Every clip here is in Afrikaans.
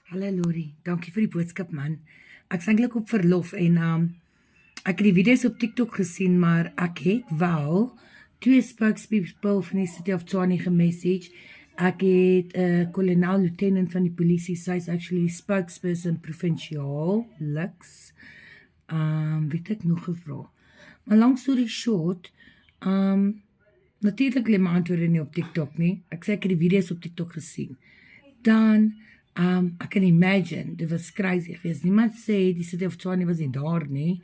Hallo Lori, dankie vir die boodskap man. Ek's eintlik op verlof en ek het die video's op TikTok gesien, maar ek het wel twee spokespeople van die City of Tshwane gemessage. Ek het 'n kolonel lieutenant van die polisie, sy's actually spokesperson provinsiaal, Lux. Weet ek nog gevra. Maar long story short, natuurlik lê my antwoorde nie op TikTok nie. Ek sê ek het die video's op TikTok gesien. Dan ek kan imagine, dit was crazy geweest. Niemand sê die City of Tshwane was nie daar nie.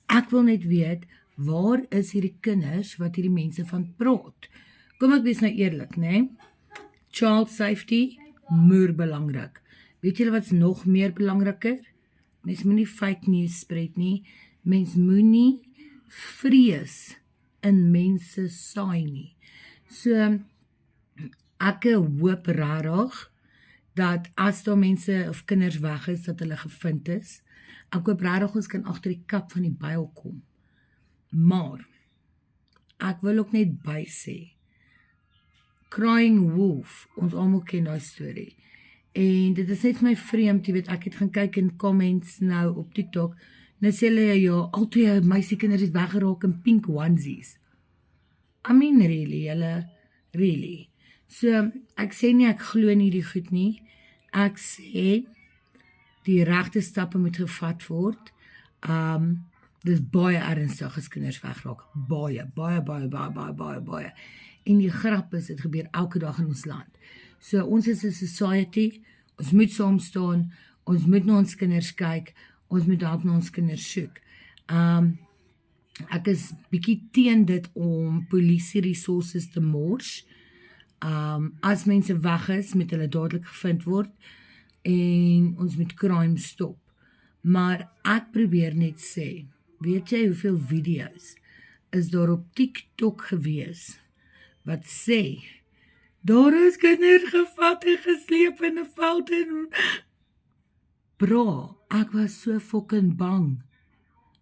Ek wil net weet, waar is hierdie kinders wat hierdie mense van praat? Kom ek wees nou eerlik, né? Child safety, moer belangrik. Weet julle wat's nog meer belangriker? Mens moenie fake news spread nie. Mens moenie vrees in mense saai nie. So, ek hoop rarig dat as daar mense of kinders weg is, dat hulle gevind is. Ek hoop regtig ons kan agter die kap van die byl kom. Maar, ek wil ook net by sê, Crying Wolf, ons almal ken daai storie. En dit is net vir my vreemd, jy weet, ek het gaan kyk in comments nou op TikTok, nou sê hulle, ja, al twee meisiekinders het weggeraak in pink onesies. I mean, really. So, ek sê nie, ek glo nie die goed nie. Ek sê, die regte stappe moet gevat word. Dis baie ernstig as kinders wegraak. Baie. En die grap is, dit gebeur elke dag in ons land. So, ons is 'n society, ons moet saam staan, ons moet na ons kinders kyk, ons moet help na ons kinders soek. Ek is bietjie teen dit om polisie resources te mors. As mense weg is, moet hulle dadelik gevind word en ons moet crime stop. Maar ek probeer net sê, weet jy hoeveel video's is daar op TikTok gewees wat sê, daar is kinders gevat en gesleep in 'n veld en bra, ek was so fucking bang.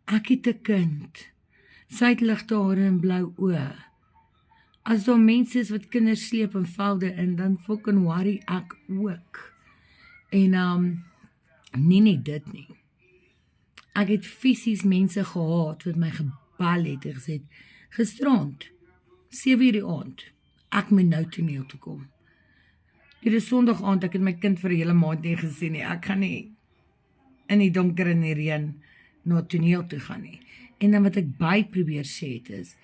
Ek het 'n kind. Sy het ligte hare en blou oë. As daar mense is wat kinders sleep in velde in, dan fucking worry ek ook. En nie net dit nie. Ek het fisies mense gehaat wat my gebel het en gesê, gisterand, 7:00 die aand, ek moet nou toneel toe kom. Dit is Sondag aand, ek het my kind vir 'n hele maand nie gesien nie. Ek gaan nie in die donker en die reën na toneel toe gaan nie. En dan wat ek by probeer sê het is,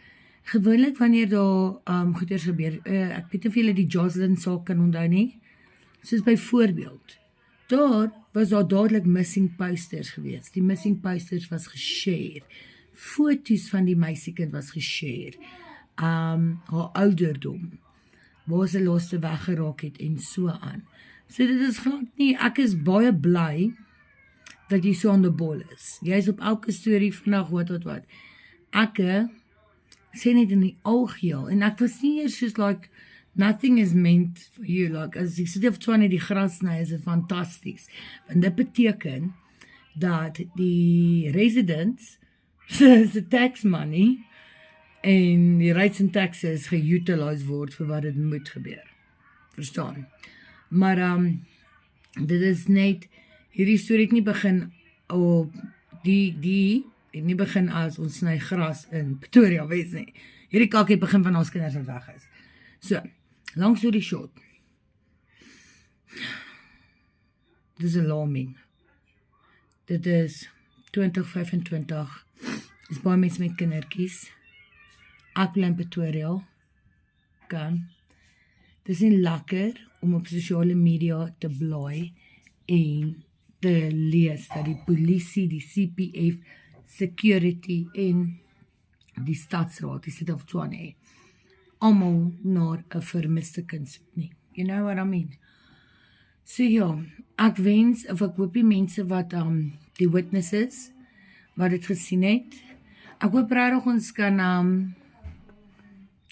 gewoonlik wanneer daar goeders gebeur, ek weet nie of julle die Jocelyn saak kan onthou nie, soos byvoorbeeld, daar was daar dadelik missing posters geweest. Die missing posters was geshare. Foto's van die meisiekind was geshare. Haar ouderdom, waar sy laaste weggeraak het en so aan. So dit is glad nie, ek is baie bly dat jy so aan die bol is. Jy is op elke storie vandag wat. Ek sê net in die algeheel, en ek was nie eers soos like, nothing is meant for you, like, as die City of Tshwane die gras sny, is dit fantasties. Want dit beteken, dat die residents, se tax money, en die rates en taxes geutiliseer word vir wat dit moet gebeur. Verstaan? Maar, dit is net, hierdie storie het nie begin op die het nie begin as ons sny gras in Pretoria Wes nie. Hierdie kak het begin van ons kinders wat weg is. So, long story short. Dit is alarming. Dit is 2025. Dis baie mense met kindertjies. Ek bly in Pretoria. Kan. Dis nie lekker om op sosiale media te blaai en te lees dat die polisie, die CPF, security en die stadsraad, die City of Tshwane, almal naar 'n vermiste kind soek nie. You know what I mean? So ja, ek wens, of ek hoop die mense wat die witnesses, wat dit gesien het, ek hoop regtig ons kan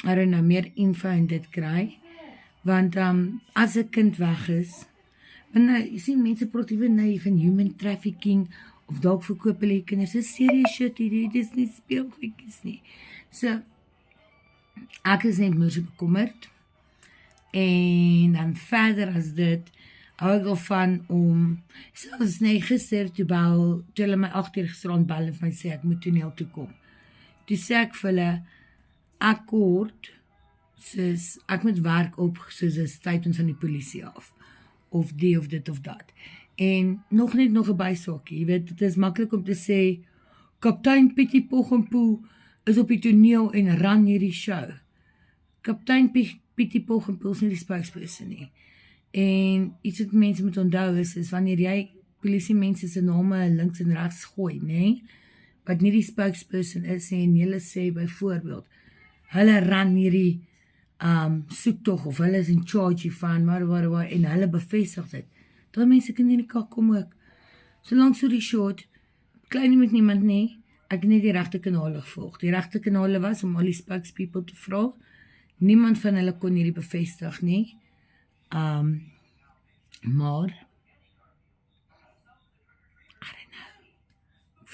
I don't know, meer info in dit kry, want as 'n kind weg is, want jy sien mense praat ewe van human trafficking, of dalk verkoop hulle kinders, dis serious shit hierdie, dis nie speelgoedjies nie. So, ek is net moeë bekommerd, en dan verder as dit, hou ek daarvan om, selfs gister toe hulle my 8 uur gisterand bel en vir my sê, ek moet toneel toe kom. Toe sê ek vir hulle, ek kort, soos, ek moet werk op, soos 'n statement van die polisie af, of die of dit of dat. En nog 'n bysaakjie, jy weet, dit is maklik om te sê, Kaptein Pietie Poggenpoel is op die toneel en ran hierdie show. Kaptein Pietie Poggenpoel is nie die spokesperson nie. En iets wat mense moet onthou is wanneer jy polisiemense se name links en regs gooi, nê, wat nie die spokesperson is nie, en hulle sê byvoorbeeld, hulle ran hierdie soektog, of hulle is in charge van, maar, en hulle bevestig dit. Daai mense kan nie in die kak kom ook. So lank so die short, klein nie met niemand nie, ek het net die regte kanale gevolg. Die regte kanale was om al die spokespeople te vra. Niemand van hulle kon hierdie bevestig nie. Maar, I don't know.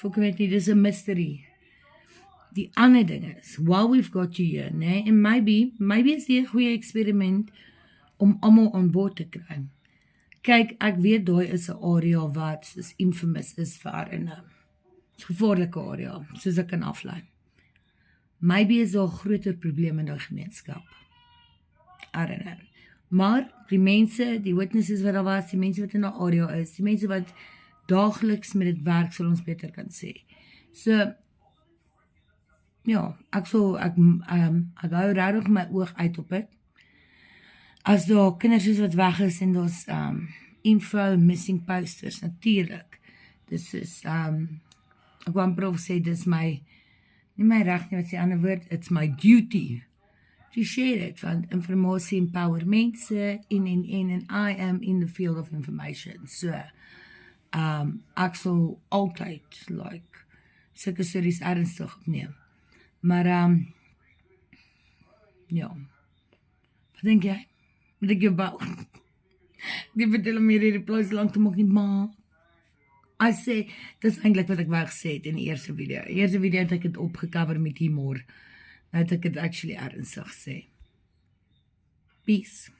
Ek weet nie, dis 'n mystery. Die ander ding is, while we've got you here, nee, en maybe is dit 'n goeie eksperiment om almal aan boord te kry. Kyk, ek weet daai is 'n area wat soos infamous is vir 'n gevaarlike area, soos ek kan aflei. Maybe is daar groter probleme in daai gemeenskap. I don't know. Maar die mense, die witnesses wat daar was, die mense wat in daai area is, die mense wat daagliks met dit werk, sal ons beter kan sê. So, ja, ek hou regtig my oog uit op dit. As daar kinders is wat weg is en daar's info, missing posters, natuurlik. Dis is, ek wou amper sê, dis nie my reg nie, wat sê ander woord, it's my duty to share it, want informasie empower mense, en I am in the field of information. So, ek sal altyd, sulke stories ernstig opneem. Maar, ja, wat dink jy? Moet ek jou bel? Die vertel om hierdie replies lang te maak nie, maar, I sê, dis eintlik wat ek wou gesê het in die eerste video. Die eerste video het ek het opgecover met humor. Nou het ek het actually ernstig gesê. Peace.